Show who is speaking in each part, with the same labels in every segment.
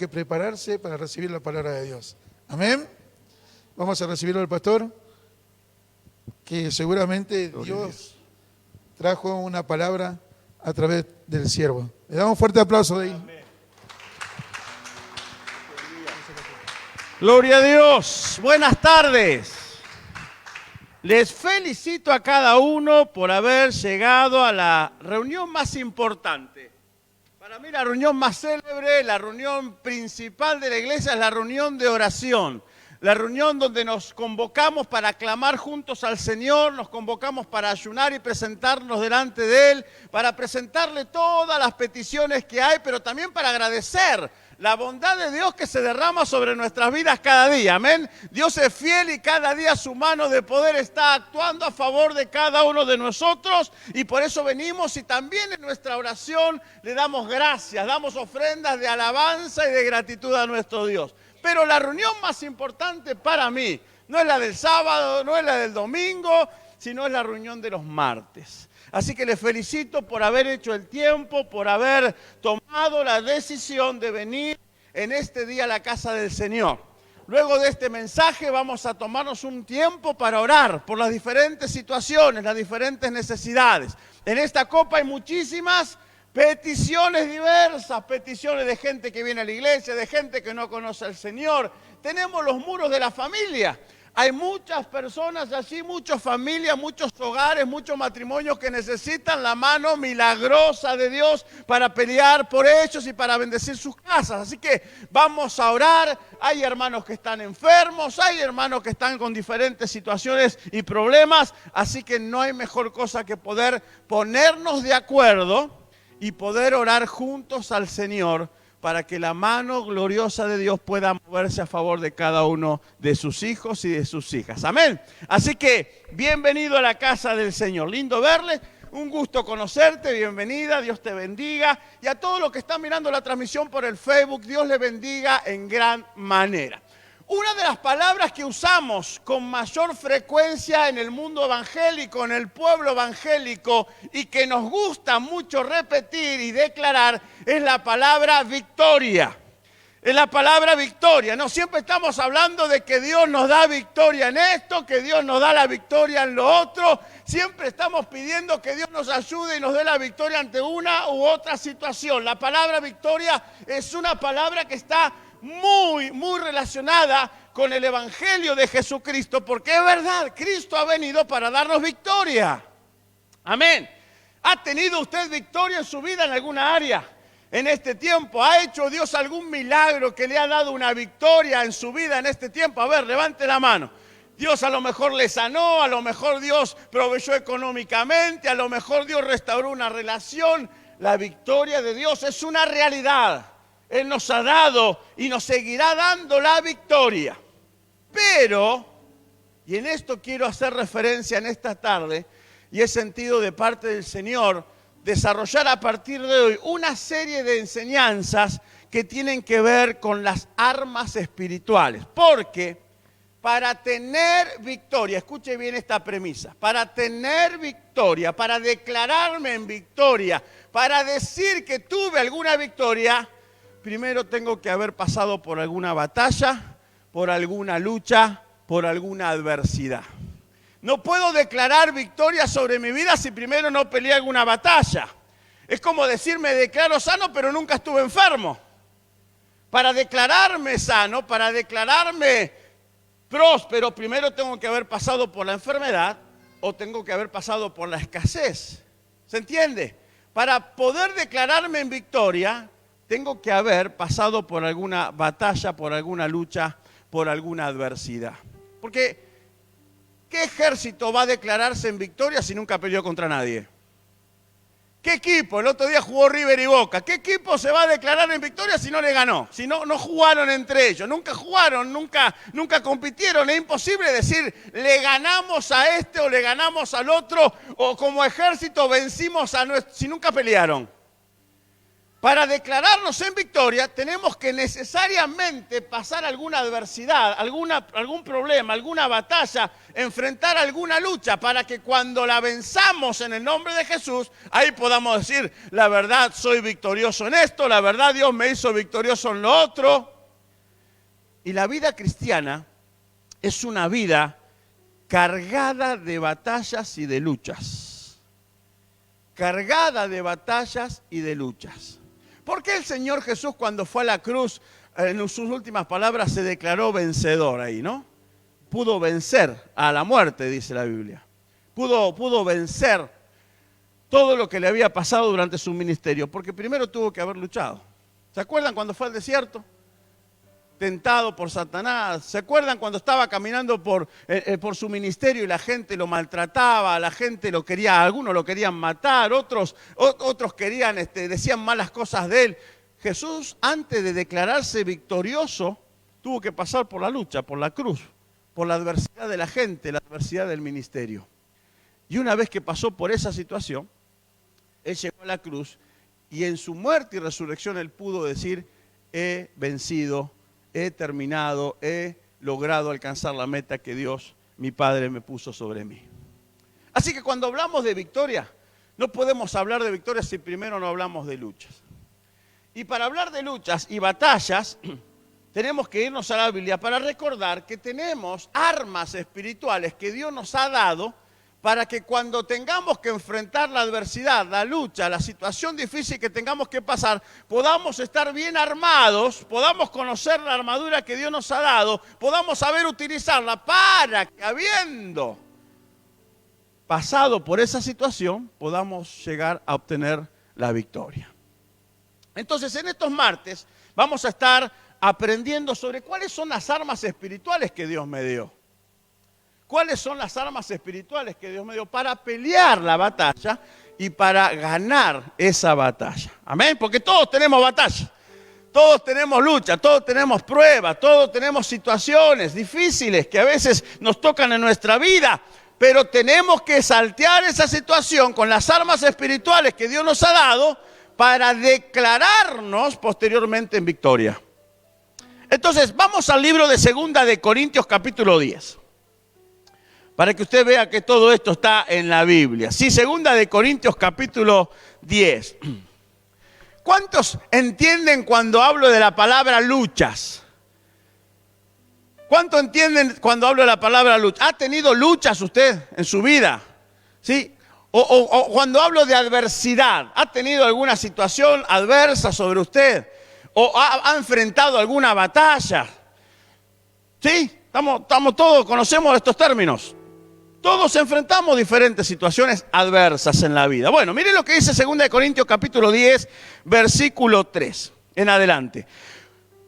Speaker 1: que prepararse para recibir la palabra de Dios. Amén. Vamos a recibirlo al pastor, que seguramente Dios trajo una palabra a través del siervo. Le damos un fuerte aplauso de ahí.
Speaker 2: Amén. Gloria a Dios. Buenas tardes. Les felicito a cada uno por haber llegado a la reunión más importante. Para mí la reunión más célebre, la reunión principal de la iglesia es la reunión de oración. La reunión donde nos convocamos para clamar juntos al Señor, nos convocamos para ayunar y presentarnos delante de Él, para presentarle todas las peticiones que hay, pero también para agradecer la bondad de Dios que se derrama sobre nuestras vidas cada día. Amén. Dios es fiel y cada día su mano de poder está actuando a favor de cada uno de nosotros, y por eso venimos y también en nuestra oración le damos gracias, damos ofrendas de alabanza y de gratitud a nuestro Dios. Pero la reunión más importante para mí no es la del sábado, no es la del domingo, sino es la reunión de los martes. Así que les felicito por haber hecho el tiempo, por haber tomado la decisión de venir en este día a la casa del Señor. Luego de este mensaje vamos a tomarnos un tiempo para orar por las diferentes situaciones, las diferentes necesidades. En esta copa hay muchísimas peticiones diversas, peticiones de gente que viene a la iglesia, de gente que no conoce al Señor. Tenemos los muros de la familia. Hay muchas personas allí, muchas familias, muchos hogares, muchos matrimonios que necesitan la mano milagrosa de Dios para pelear por ellos y para bendecir sus casas. Así que vamos a orar. Hay hermanos que están enfermos, hay hermanos que están con diferentes situaciones y problemas. Así que no hay mejor cosa que poder ponernos de acuerdo y poder orar juntos al Señor para que la mano gloriosa de Dios pueda moverse a favor de cada uno de sus hijos y de sus hijas. Amén. Así que bienvenido a la casa del Señor. Lindo verle, un gusto conocerte, bienvenida, Dios te bendiga. Y a todos los que están mirando la transmisión por el Facebook, Dios le bendiga en gran manera. Una de las palabras que usamos con mayor frecuencia en el mundo evangélico, en el pueblo evangélico, y que nos gusta mucho repetir y declarar, es la palabra victoria. Es la palabra victoria. No siempre estamos hablando de que Dios nos da victoria en esto, que Dios nos da la victoria en lo otro. Siempre estamos pidiendo que Dios nos ayude y nos dé la victoria ante una u otra situación. La palabra victoria es una palabra que está muy relacionada con el Evangelio de Jesucristo, porque es verdad, Cristo ha venido para darnos victoria. Amén. ¿Ha tenido usted victoria en su vida en alguna área en este tiempo? ¿Ha hecho Dios algún milagro que le ha dado una victoria en su vida en este tiempo? A ver, levante la mano. Dios a lo mejor le sanó, a lo mejor Dios proveyó económicamente, a lo mejor Dios restauró una relación. La victoria de Dios es una realidad. Él nos ha dado y nos seguirá dando la victoria. Pero, y en esto quiero hacer referencia en esta tarde, y he sentido de parte del Señor desarrollar a partir de hoy una serie de enseñanzas que tienen que ver con las armas espirituales. Porque para tener victoria, escuche bien esta premisa, para tener victoria, para declararme en victoria, para decir que tuve alguna victoria, primero tengo que haber pasado por alguna batalla, por alguna lucha, por alguna adversidad. No puedo declarar victoria sobre mi vida si primero no peleé alguna batalla. Es como decir, me declaro sano, pero nunca estuve enfermo. Para declararme sano, para declararme próspero, primero tengo que haber pasado por la enfermedad o tengo que haber pasado por la escasez. ¿Se entiende? Para poder declararme en victoria, tengo que haber pasado por alguna batalla, por alguna lucha, por alguna adversidad. Porque, ¿qué ejército va a declararse en victoria si nunca peleó contra nadie? ¿Qué equipo? El otro día jugó River y Boca. ¿Qué equipo se va a declarar en victoria si no le ganó? Si no jugaron entre ellos, nunca jugaron, nunca compitieron. Es imposible decir, le ganamos a este o le ganamos al otro, o como ejército vencimos a nuestro, si nunca pelearon. para declararnos en victoria, tenemos que necesariamente pasar alguna adversidad, algún problema, alguna batalla, enfrentar alguna lucha, para que cuando la venzamos en el nombre de Jesús, ahí podamos decir, la verdad, soy victorioso en esto, la verdad, Dios me hizo victorioso en lo otro. Y la vida cristiana es una vida cargada de batallas y de luchas. Cargada de batallas y de luchas. ¿Por qué el Señor Jesús, cuando fue a la cruz, en sus últimas palabras se declaró vencedor ahí, ¿no? Pudo vencer a la muerte, dice la Biblia. Pudo vencer todo lo que le había pasado durante su ministerio, porque primero tuvo que haber luchado. ¿Se acuerdan cuando fue al desierto? Tentado por Satanás. ¿Se acuerdan cuando estaba caminando por su ministerio y la gente lo maltrataba, la gente lo quería, algunos lo querían matar, otros querían, decían malas cosas de él? Jesús, antes de declararse victorioso, tuvo que pasar por la lucha, por la cruz, por la adversidad de la gente, la adversidad del ministerio. Y una vez que pasó por esa situación, él llegó a la cruz y en su muerte y resurrección él pudo decir, he vencido, he terminado, he logrado alcanzar la meta que Dios, mi Padre, me puso sobre mí. Así que cuando hablamos de victoria, no podemos hablar de victoria si primero no hablamos de luchas. Y para hablar de luchas y batallas, tenemos que irnos a la Biblia para recordar que tenemos armas espirituales que Dios nos ha dado para que cuando tengamos que enfrentar la adversidad, la lucha, la situación difícil que tengamos que pasar, podamos estar bien armados, podamos conocer la armadura que Dios nos ha dado, podamos saber utilizarla para que, habiendo pasado por esa situación, podamos llegar a obtener la victoria. Entonces, en estos martes vamos a estar aprendiendo sobre cuáles son las armas espirituales que Dios me dio. ¿Cuáles son las armas espirituales que Dios me dio para pelear la batalla y para ganar esa batalla? Amén, porque todos tenemos batalla, todos tenemos lucha, todos tenemos pruebas, todos tenemos situaciones difíciles que a veces nos tocan en nuestra vida, pero tenemos que saltear esa situación con las armas espirituales que Dios nos ha dado para declararnos posteriormente en victoria. Entonces, vamos al libro de 2 de Corintios capítulo 10. Para que usted vea que todo esto está en la Biblia. Sí, 2 de Corintios capítulo 10. ¿Cuántos entienden cuando hablo de la palabra luchas? ¿Cuántos entienden cuando hablo de la palabra lucha? ¿Ha tenido luchas usted en su vida? ¿Sí? O cuando hablo de adversidad, ¿ha tenido alguna situación adversa sobre usted? ¿O ha enfrentado alguna batalla? ¿Sí? Estamos todos, conocemos estos términos. Todos enfrentamos diferentes situaciones adversas en la vida. Bueno, miren lo que dice 2 de Corintios capítulo 10, versículo 3 en adelante.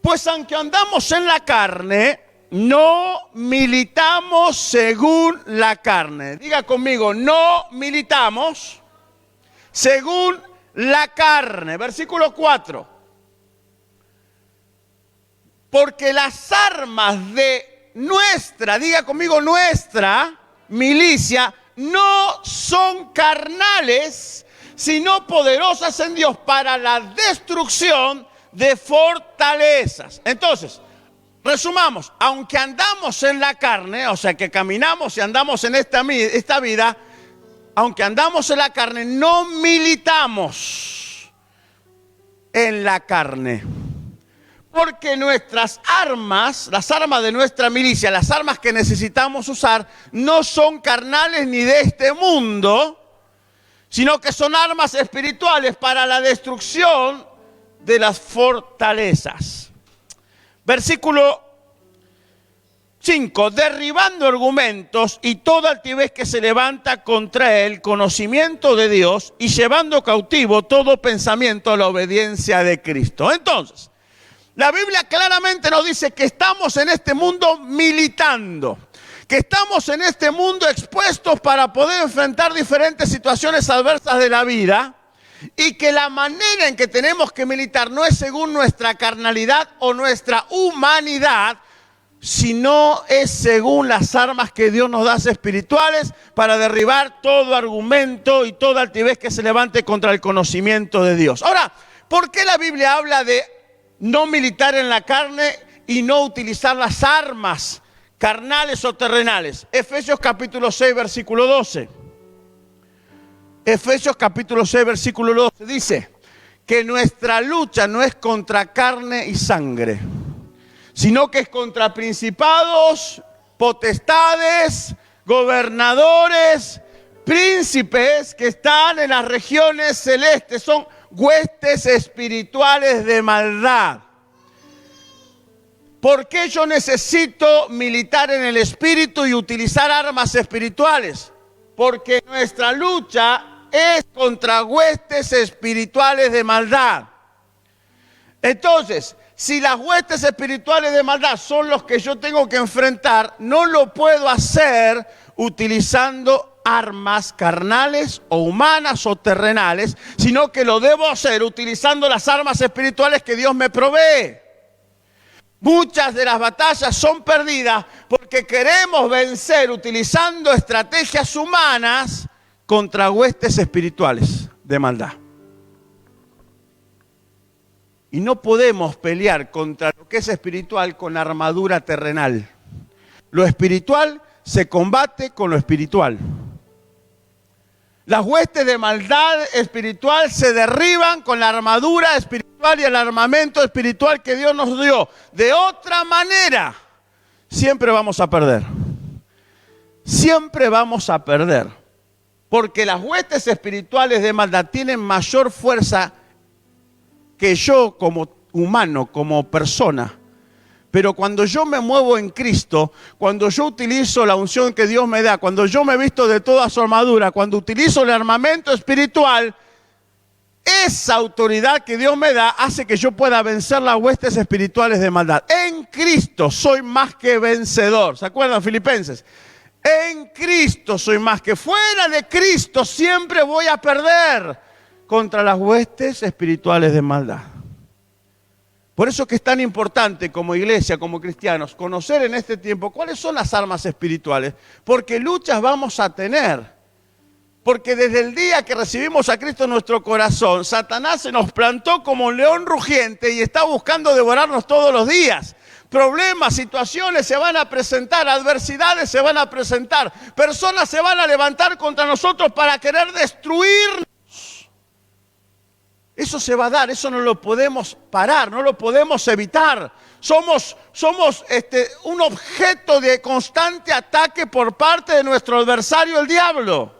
Speaker 2: Pues aunque andamos en la carne, no militamos según la carne. Diga conmigo, no militamos según la carne. Versículo 4. Porque las armas de nuestra, diga conmigo, nuestra milicia no son carnales, sino poderosas en Dios para la destrucción de fortalezas. Entonces, resumamos, aunque andamos en la carne, o sea que caminamos y andamos en esta vida, aunque andamos en la carne, no militamos en la carne. Porque nuestras armas, las armas de nuestra milicia, las armas que necesitamos usar, no son carnales ni de este mundo, sino que son armas espirituales para la destrucción de las fortalezas. Versículo 5. Derribando argumentos y toda altivez que se levanta contra el conocimiento de Dios y llevando cautivo todo pensamiento a la obediencia de Cristo. Entonces, la Biblia claramente nos dice que estamos en este mundo militando, que estamos en este mundo expuestos para poder enfrentar diferentes situaciones adversas de la vida y que la manera en que tenemos que militar no es según nuestra carnalidad o nuestra humanidad, sino es según las armas que Dios nos da espirituales para derribar todo argumento y toda altivez que se levante contra el conocimiento de Dios. Ahora, ¿por qué la Biblia habla de no militar en la carne y no utilizar las armas carnales o terrenales? Efesios capítulo 6, versículo 12. Efesios capítulo 6, versículo 12 dice que nuestra lucha no es contra carne y sangre, sino que es contra principados, potestades, gobernadores, príncipes que están en las regiones celestes. Son huestes espirituales de maldad. ¿Por qué yo necesito militar en el espíritu y utilizar armas espirituales? Porque nuestra lucha es contra huestes espirituales de maldad. Entonces, si las huestes espirituales de maldad son los que yo tengo que enfrentar, no lo puedo hacer utilizando armas carnales o humanas o terrenales, sino que lo debo hacer utilizando las armas espirituales que Dios me provee. Muchas de las batallas son perdidas porque queremos vencer utilizando estrategias humanas contra huestes espirituales de maldad. Y no podemos pelear contra lo que es espiritual con armadura terrenal. Lo espiritual se combate con lo espiritual. Las huestes de maldad espiritual se derriban con la armadura espiritual y el armamento espiritual que Dios nos dio. De otra manera, siempre vamos a perder. Siempre vamos a perder. Porque las huestes espirituales de maldad tienen mayor fuerza que yo como humano, como persona. Pero cuando yo me muevo en Cristo, cuando yo utilizo la unción que Dios me da, cuando yo me visto de toda su armadura, cuando utilizo el armamento espiritual, esa autoridad que Dios me da hace que yo pueda vencer las huestes espirituales de maldad. En Cristo soy más que vencedor. ¿Se acuerdan, Filipenses? En Cristo soy más que. Fuera de Cristo siempre voy a perder contra las huestes espirituales de maldad. Por eso que es tan importante como iglesia, como cristianos, conocer en este tiempo cuáles son las armas espirituales. Porque luchas vamos a tener. Porque desde el día que recibimos a Cristo en nuestro corazón, Satanás se nos plantó como un león rugiente y está buscando devorarnos todos los días. Problemas, situaciones se van a presentar, adversidades se van a presentar, personas se van a levantar contra nosotros para querer destruirnos. Eso se va a dar, eso no lo podemos parar, no lo podemos evitar. Somos un objeto de constante ataque por parte de nuestro adversario, el diablo.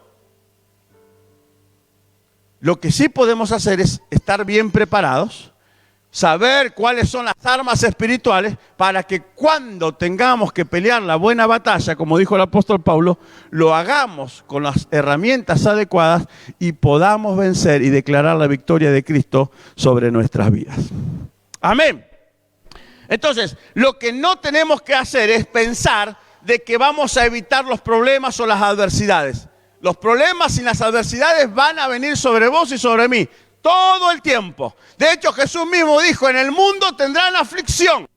Speaker 2: Lo que sí podemos hacer es estar bien preparados, saber cuáles son las armas espirituales para que cuando tengamos que pelear la buena batalla, como dijo el apóstol Pablo, lo hagamos con las herramientas adecuadas y podamos vencer y declarar la victoria de Cristo sobre nuestras vidas. Amén. Entonces, lo que no tenemos que hacer es pensar de que vamos a evitar los problemas o las adversidades. Los problemas y las adversidades van a venir sobre vos y sobre mí. Todo el tiempo. De hecho, Jesús mismo dijo, en el mundo tendrán aflicción.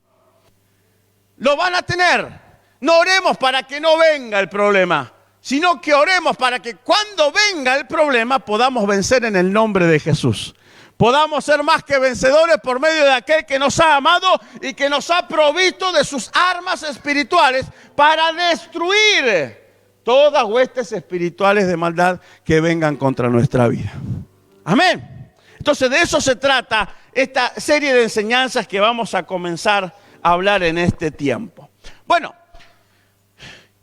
Speaker 2: Lo van a tener. No oremos para que no venga el problema, sino que oremos para que cuando venga el problema podamos vencer en el nombre de Jesús. Podamos ser más que vencedores por medio de aquel que nos ha amado y que nos ha provisto de sus armas espirituales para destruir todas huestes espirituales de maldad que vengan contra nuestra vida. Amén. Entonces de eso se trata esta serie de enseñanzas que vamos a comenzar a hablar en este tiempo. Bueno,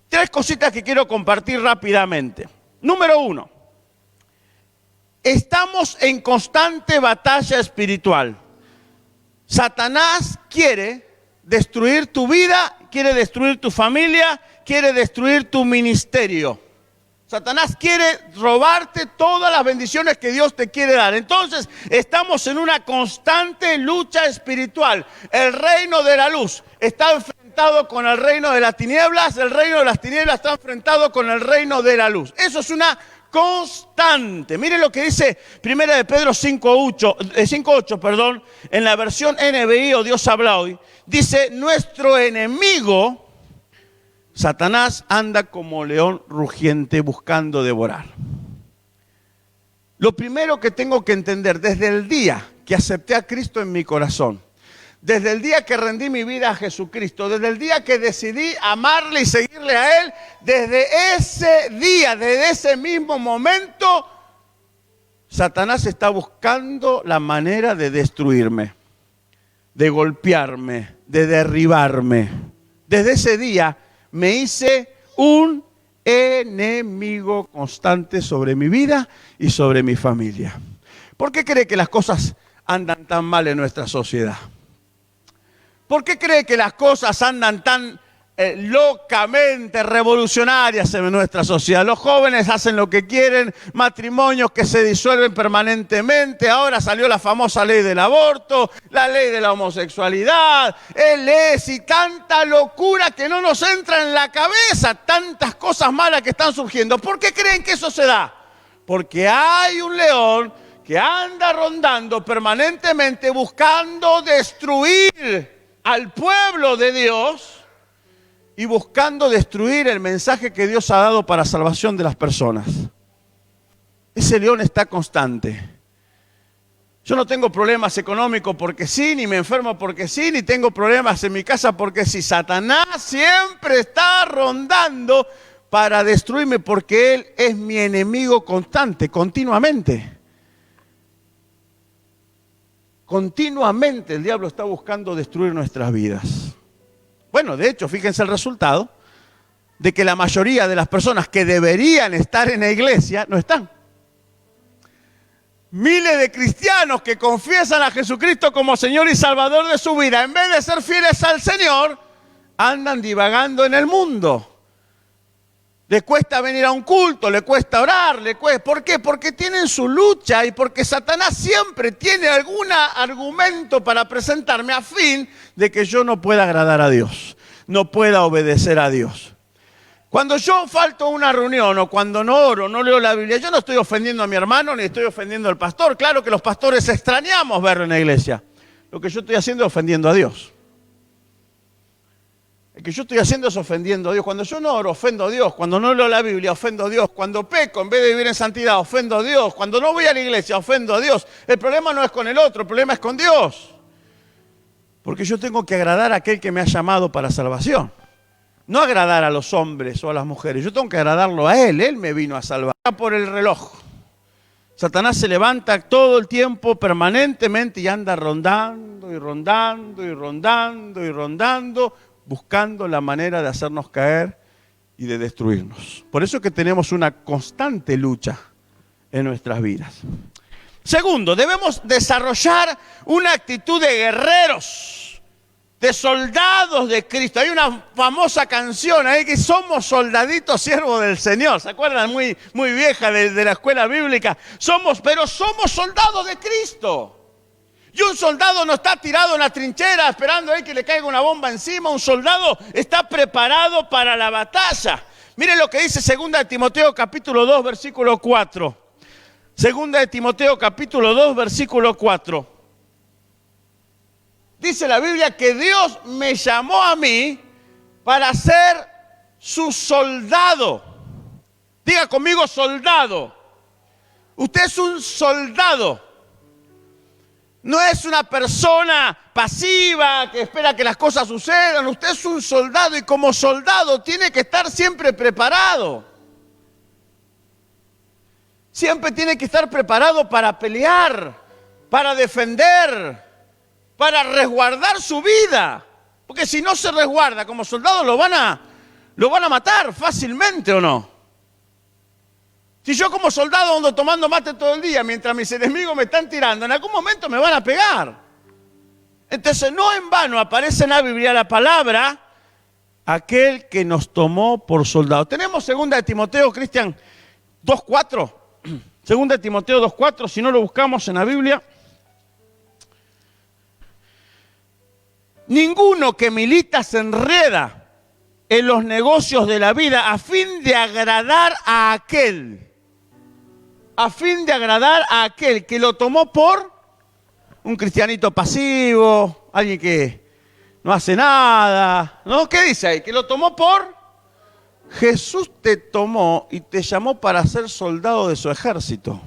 Speaker 2: 3 cositas que quiero compartir rápidamente. Número 1, estamos en constante batalla espiritual. Satanás quiere destruir tu vida, quiere destruir tu familia, quiere destruir tu ministerio. Satanás quiere robarte todas las bendiciones que Dios te quiere dar. Entonces, estamos en una constante lucha espiritual. El reino de la luz está enfrentado con el reino de las tinieblas. El reino de las tinieblas está enfrentado con el reino de la luz. Eso es una constante. Mire lo que dice 1 de Pedro 5:8, en la versión NBI o Dios habla hoy. Dice, nuestro enemigo Satanás anda como león rugiente buscando devorar. Lo primero que tengo que entender, desde el día que acepté a Cristo en mi corazón. Desde el día que rendí mi vida a Jesucristo, desde el día que decidí amarle y seguirle a Él, desde ese día, desde ese mismo momento, Satanás está buscando la manera de destruirme, de golpearme, de derribarme. Desde ese día me hice un enemigo constante sobre mi vida y sobre mi familia. ¿Por qué cree que las cosas andan tan mal en nuestra sociedad? ¿Por qué cree que las cosas andan tan locamente revolucionarias en nuestra sociedad? Los jóvenes hacen lo que quieren, matrimonios que se disuelven permanentemente, ahora salió la famosa ley del aborto, la ley de la homosexualidad, y tanta locura que no nos entra en la cabeza, tantas cosas malas que están surgiendo. ¿Por qué creen que eso se da? Porque hay un león que anda rondando permanentemente buscando destruir al pueblo de Dios y buscando destruir el mensaje que Dios ha dado para salvación de las personas. Ese león está constante. Yo no tengo problemas económicos porque sí, ni me enfermo porque sí, ni tengo problemas en mi casa porque sí. Satanás siempre está rondando para destruirme porque él es mi enemigo constante, continuamente. Continuamente el diablo está buscando destruir nuestras vidas. Bueno, de hecho, fíjense el resultado de que la mayoría de las personas que deberían estar en la iglesia no están. Miles de cristianos que confiesan a Jesucristo como Señor y Salvador de su vida, en vez de ser fieles al Señor, andan divagando en el mundo. Le cuesta venir a un culto, le cuesta orar, ¿por qué? Porque tienen su lucha y porque Satanás siempre tiene algún argumento para presentarme a fin de que yo no pueda agradar a Dios, no pueda obedecer a Dios. Cuando yo falto a una reunión o cuando no oro, no leo la Biblia, yo no estoy ofendiendo a mi hermano ni estoy ofendiendo al pastor. Claro que los pastores extrañamos verlo en la iglesia. Lo que yo estoy haciendo es ofendiendo a Dios. Lo que yo estoy haciendo es ofendiendo a Dios. Cuando yo no oro, ofendo a Dios. Cuando no leo la Biblia, ofendo a Dios. Cuando peco, en vez de vivir en santidad, ofendo a Dios. Cuando no voy a la iglesia, ofendo a Dios. El problema no es con el otro, el problema es con Dios. Porque yo tengo que agradar a aquel que me ha llamado para salvación. No agradar a los hombres o a las mujeres. Yo tengo que agradarlo a Él. Él me vino a salvar. Por el reloj. Satanás se levanta todo el tiempo, permanentemente, y anda rondando y rondando y rondando y rondando, buscando la manera de hacernos caer y de destruirnos. Por eso es que tenemos una constante lucha en nuestras vidas. Segundo, debemos desarrollar una actitud de guerreros, de soldados de Cristo. Hay una famosa canción ahí que somos soldaditos siervos del Señor. ¿Se acuerdan? Muy vieja de la escuela bíblica. Pero somos soldados de Cristo. Y un soldado no está tirado en la trinchera esperando que le caiga una bomba encima. Un soldado está preparado para la batalla. Miren lo que dice 2 de Timoteo capítulo 2, versículo 4. 2 de Timoteo capítulo 2, versículo 4. Dice la Biblia que Dios me llamó a mí para ser su soldado. Diga conmigo soldado. Usted es un soldado. No es una persona pasiva que espera que las cosas sucedan. Usted es un soldado y como soldado tiene que estar siempre preparado. Siempre tiene que estar preparado para pelear, para defender, para resguardar su vida. Porque si no se resguarda como soldado lo van a matar fácilmente, ¿o no? Si yo como soldado ando tomando mate todo el día mientras mis enemigos me están tirando, en algún momento me van a pegar. Entonces no en vano aparece en la Biblia la palabra aquel que nos tomó por soldado. Tenemos 2 de Timoteo, Cristian, 2.4. 2 de Timoteo 2.4, si no lo buscamos en la Biblia. Ninguno que milita se enreda en los negocios de la vida a fin de agradar a aquel que lo tomó por un cristianito pasivo, alguien que no hace nada, ¿no? ¿Qué dice ahí? Que lo tomó por Jesús te tomó y te llamó para ser soldado de su ejército.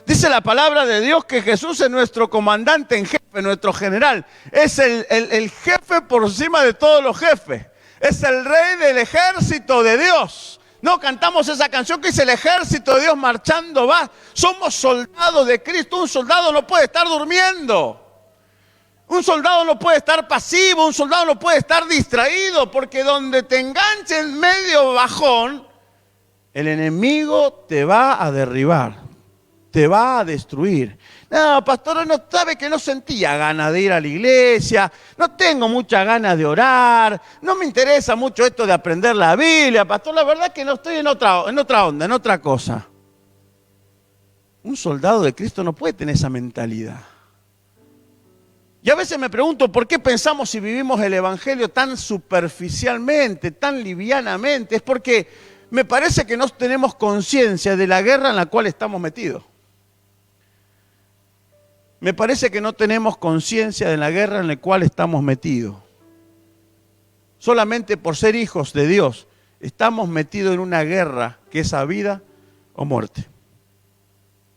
Speaker 2: Dice la palabra de Dios que Jesús es nuestro comandante en jefe, nuestro general. Es el jefe por encima de todos los jefes. Es el rey del ejército de Dios. No, cantamos esa canción que dice el ejército de Dios marchando va. Somos soldados de Cristo. Un soldado no puede estar durmiendo. Un soldado no puede estar pasivo. Un soldado no puede estar distraído. Porque donde te enganches medio bajón, el enemigo te va a derribar. Te va a destruir. No, pastor, no sabe que no sentía ganas de ir a la iglesia, no tengo muchas ganas de orar, no me interesa mucho esto de aprender la Biblia, pastor, la verdad es que no estoy en otra onda, en otra cosa. Un soldado de Cristo no puede tener esa mentalidad. Y a veces me pregunto por qué pensamos y vivimos el evangelio tan superficialmente, tan livianamente. Es porque me parece que no tenemos conciencia de la guerra en la cual estamos metidos. Me parece que no tenemos conciencia de la guerra en la cual estamos metidos. Solamente por ser hijos de Dios, estamos metidos en una guerra que es a vida o muerte.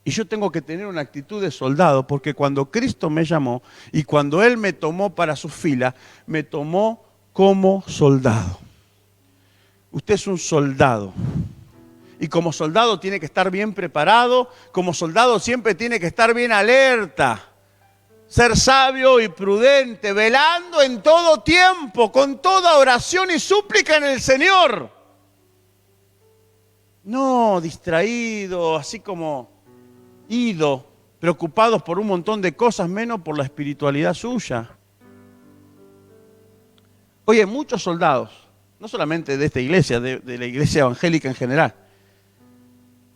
Speaker 2: Y yo tengo que tener una actitud de soldado, porque cuando Cristo me llamó y cuando Él me tomó para su fila, me tomó como soldado. Usted es un soldado. Y como soldado tiene que estar bien preparado, como soldado siempre tiene que estar bien alerta, ser sabio y prudente, velando en todo tiempo, con toda oración y súplica en el Señor. No distraído, así como ido, preocupados por un montón de cosas, menos por la espiritualidad suya. Oye, muchos soldados, no solamente de esta iglesia, de la iglesia evangélica en general,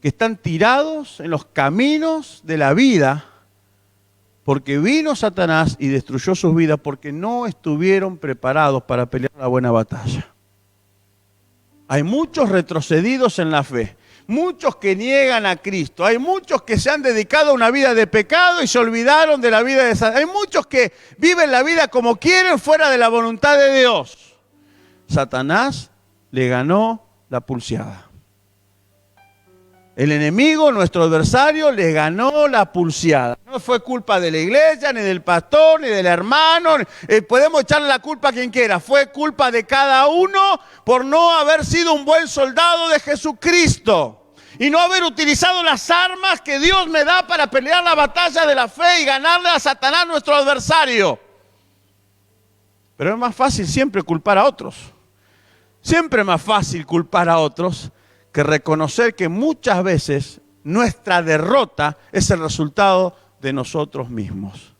Speaker 2: que están tirados en los caminos de la vida porque vino Satanás y destruyó sus vidas porque no estuvieron preparados para pelear la buena batalla. Hay muchos retrocedidos en la fe, muchos que niegan a Cristo, hay muchos que se han dedicado a una vida de pecado y se olvidaron de la vida de Satanás, hay muchos que viven la vida como quieren fuera de la voluntad de Dios. Satanás le ganó la pulseada. El enemigo, nuestro adversario, le ganó la pulseada. No fue culpa de la iglesia, ni del pastor, ni del hermano. Podemos echarle la culpa a quien quiera. Fue culpa de cada uno por no haber sido un buen soldado de Jesucristo. Y no haber utilizado las armas que Dios me da para pelear la batalla de la fe y ganarle a Satanás, nuestro adversario. Pero es más fácil siempre culpar a otros. Siempre es más fácil culpar a otros que reconocer que muchas veces nuestra derrota es el resultado de nosotros mismos.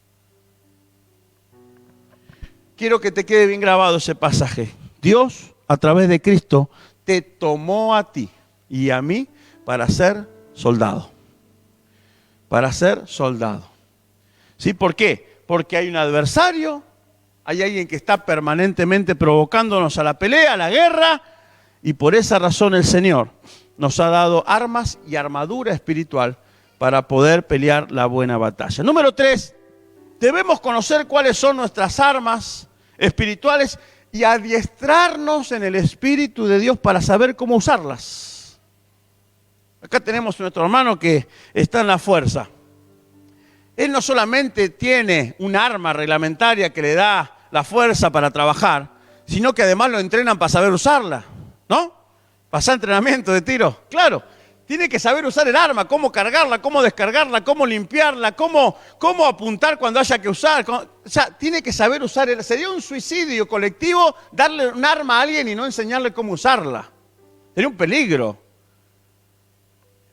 Speaker 2: Quiero que te quede bien grabado ese pasaje. Dios, a través de Cristo, te tomó a ti y a mí para ser soldado. Para ser soldado. ¿Sí? ¿Por qué? Porque hay un adversario, hay alguien que está permanentemente provocándonos a la pelea, a la guerra, y por esa razón el Señor nos ha dado armas y armadura espiritual para poder pelear la buena batalla. Número 3, debemos conocer cuáles son nuestras armas espirituales y adiestrarnos en el Espíritu de Dios para saber cómo usarlas. Acá tenemos a nuestro hermano que está en la fuerza. Él no solamente tiene un arma reglamentaria que le da la fuerza para trabajar, sino que además lo entrenan para saber usarla. ¿No? ¿Pasar entrenamiento de tiro? Claro, tiene que saber usar el arma, cómo cargarla, cómo descargarla, cómo limpiarla, cómo apuntar cuando haya que usar. O sea, tiene que saber usar. Sería un suicidio colectivo darle un arma a alguien y no enseñarle cómo usarla. Sería un peligro.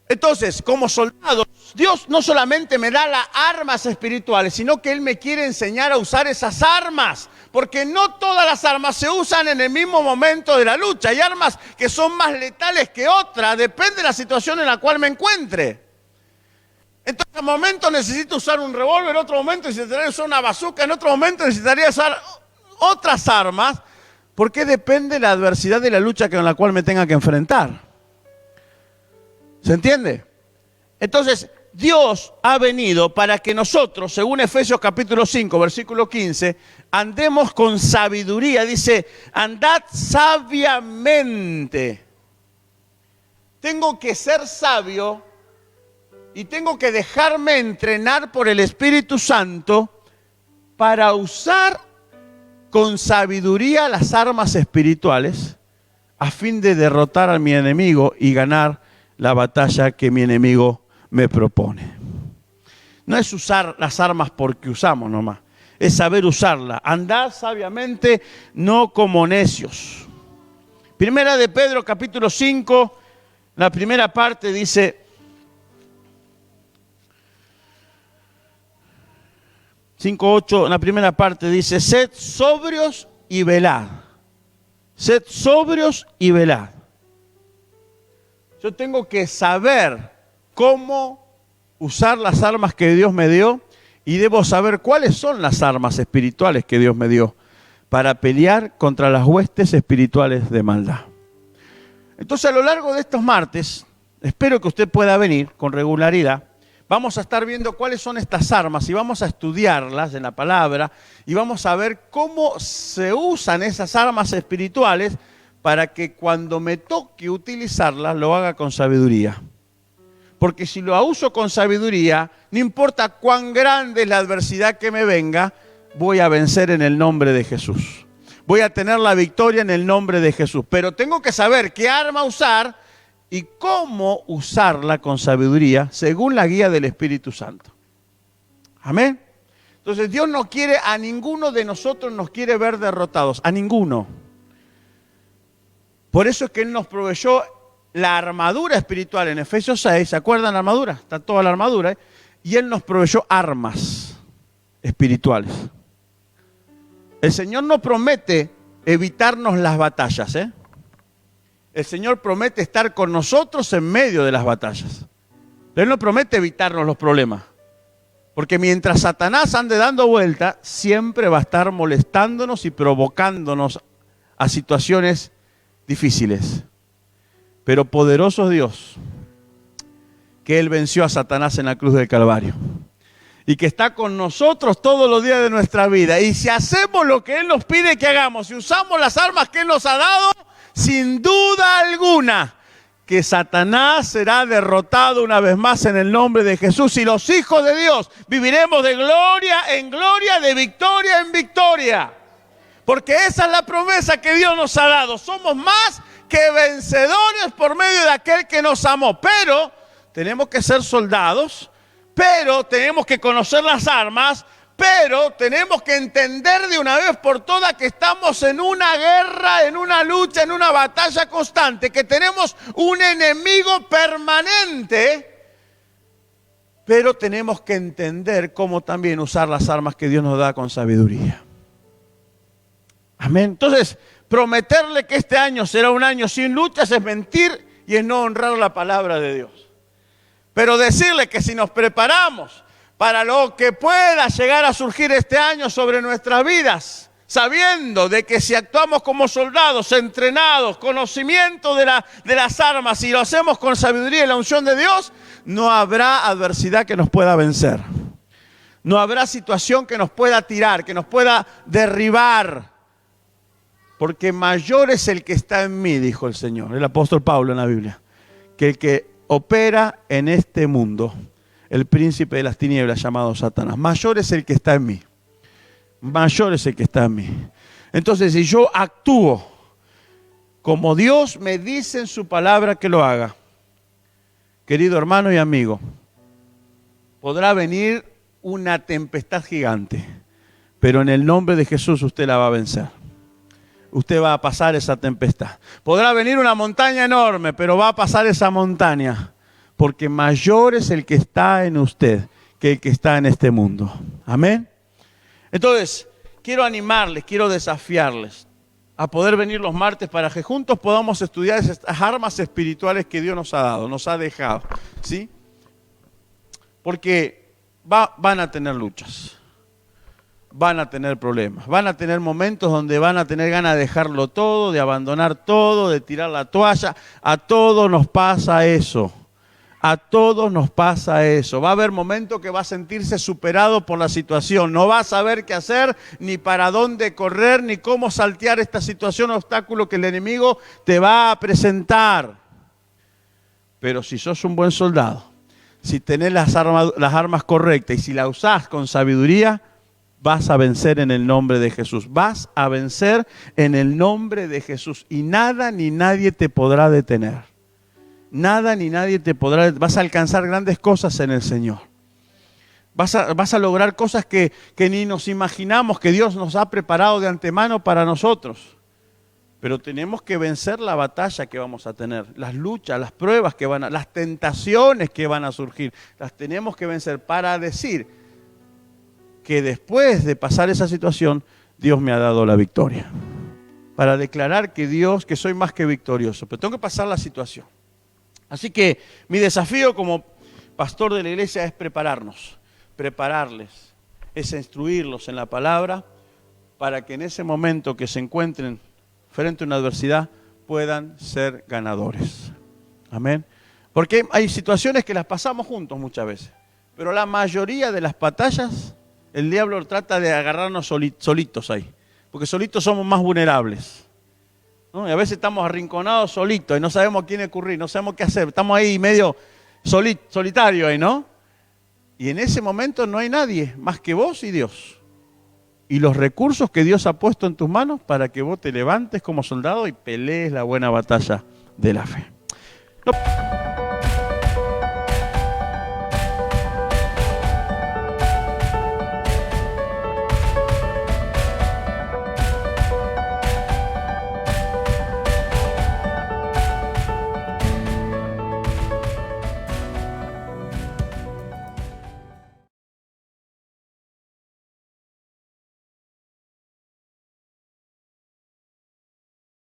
Speaker 2: Entonces, como soldado, Dios no solamente me da las armas espirituales, sino que Él me quiere enseñar a usar esas armas. Porque no todas las armas se usan en el mismo momento de la lucha. Hay armas que son más letales que otras. Depende de la situación en la cual me encuentre. Entonces, en un momento necesito usar un revólver, en otro momento necesitaría usar una bazooka, en otro momento necesitaría usar otras armas. Porque depende de la adversidad de la lucha con la cual me tenga que enfrentar. ¿Se entiende? Entonces, Dios ha venido para que nosotros, según Efesios capítulo 5, versículo 15, andemos con sabiduría. Dice, andad sabiamente. Tengo que ser sabio y tengo que dejarme entrenar por el Espíritu Santo para usar con sabiduría las armas espirituales a fin de derrotar a mi enemigo y ganar la batalla que mi enemigo me propone. No es usar las armas porque usamos nomás, es saber usarlas. Andad sabiamente, no como necios. Primera de Pedro, capítulo 5, la primera parte dice: 5:8, en la primera parte dice: sed sobrios y velad. Sed sobrios y velad. Yo tengo que saber cómo usar las armas que Dios me dio y debo saber cuáles son las armas espirituales que Dios me dio para pelear contra las huestes espirituales de maldad. Entonces, a lo largo de estos martes, espero que usted pueda venir con regularidad. Vamos a estar viendo cuáles son estas armas y vamos a estudiarlas en la palabra y vamos a ver cómo se usan esas armas espirituales para que cuando me toque utilizarlas lo haga con sabiduría. Porque si lo uso con sabiduría, no importa cuán grande es la adversidad que me venga, voy a vencer en el nombre de Jesús. Voy a tener la victoria en el nombre de Jesús. Pero tengo que saber qué arma usar y cómo usarla con sabiduría según la guía del Espíritu Santo. Amén. Entonces Dios no quiere, a ninguno de nosotros nos quiere ver derrotados, a ninguno. Por eso es que Él nos proveyó la armadura espiritual en Efesios 6, ¿se acuerdan la armadura? Está toda la armadura, y Él nos proveyó armas espirituales. El Señor no promete evitarnos las batallas, El Señor promete estar con nosotros en medio de las batallas. Él no promete evitarnos los problemas. Porque mientras Satanás ande dando vuelta, siempre va a estar molestándonos y provocándonos a situaciones difíciles. Pero poderoso Dios, que Él venció a Satanás en la cruz del Calvario. Y que está con nosotros todos los días de nuestra vida. Y si hacemos lo que Él nos pide que hagamos, si usamos las armas que Él nos ha dado, sin duda alguna, que Satanás será derrotado una vez más en el nombre de Jesús. Y los hijos de Dios viviremos de gloria en gloria, de victoria en victoria. Porque esa es la promesa que Dios nos ha dado. Somos más que vencedores por medio de aquel que nos amó. Pero tenemos que ser soldados, pero tenemos que conocer las armas, pero tenemos que entender de una vez por todas que estamos en una guerra, en una lucha, en una batalla constante, que tenemos un enemigo permanente, pero tenemos que entender cómo también usar las armas que Dios nos da con sabiduría. Amén. Entonces, prometerle que este año será un año sin luchas es mentir y es no honrar la palabra de Dios. Pero decirle que si nos preparamos para lo que pueda llegar a surgir este año sobre nuestras vidas, sabiendo de que si actuamos como soldados, entrenados, conocimiento de las armas y lo hacemos con sabiduría y la unción de Dios, no habrá adversidad que nos pueda vencer. No habrá situación que nos pueda tirar, que nos pueda derribar. Porque mayor es el que está en mí, dijo el Señor, el apóstol Pablo en la Biblia, que el que opera en este mundo, el príncipe de las tinieblas llamado Satanás. Mayor es el que está en mí. Mayor es el que está en mí. Entonces, si yo actúo como Dios me dice en su palabra que lo haga, querido hermano y amigo, podrá venir una tempestad gigante, pero en el nombre de Jesús usted la va a vencer. Usted va a pasar esa tempestad. Podrá venir una montaña enorme, pero va a pasar esa montaña, porque mayor es el que está en usted que el que está en este mundo. Amén. Entonces, quiero animarles, quiero desafiarles a poder venir los martes para que juntos podamos estudiar estas armas espirituales que Dios nos ha dado, nos ha dejado, ¿sí? Porque van a tener luchas. Van a tener problemas, van a tener momentos donde van a tener ganas de dejarlo todo, de abandonar todo, de tirar la toalla. A todos nos pasa eso, a todos nos pasa eso. Va a haber momentos que va a sentirse superado por la situación, no va a saber qué hacer, ni para dónde correr, ni cómo saltear esta situación, obstáculo que el enemigo te va a presentar. Pero si sos un buen soldado, si tenés las armas correctas y si las usás con sabiduría, vas a vencer en el nombre de Jesús. Vas a vencer en el nombre de Jesús. Y nada ni nadie te podrá detener. Nada ni nadie te podrá detener. Vas a alcanzar grandes cosas en el Señor. Vas a lograr cosas que ni nos imaginamos que Dios nos ha preparado de antemano para nosotros. Pero tenemos que vencer la batalla que vamos a tener, las luchas, las pruebas las tentaciones que van a surgir. Las tenemos que vencer para decir que después de pasar esa situación, Dios me ha dado la victoria. Para declarar que soy más que victorioso, pero tengo que pasar la situación. Así que mi desafío como pastor de la iglesia es prepararles, es instruirlos en la palabra para que en ese momento que se encuentren frente a una adversidad puedan ser ganadores. Amén. Porque hay situaciones que las pasamos juntos muchas veces, pero la mayoría de las batallas el diablo trata de agarrarnos solitos ahí, porque solitos somos más vulnerables, ¿no? Y a veces estamos arrinconados solitos y no sabemos a quién recurrir, no sabemos qué hacer, estamos ahí medio solitarios ahí, ¿no? Y en ese momento no hay nadie más que vos y Dios. Y los recursos que Dios ha puesto en tus manos para que vos te levantes como soldado y pelees la buena batalla de la fe. No.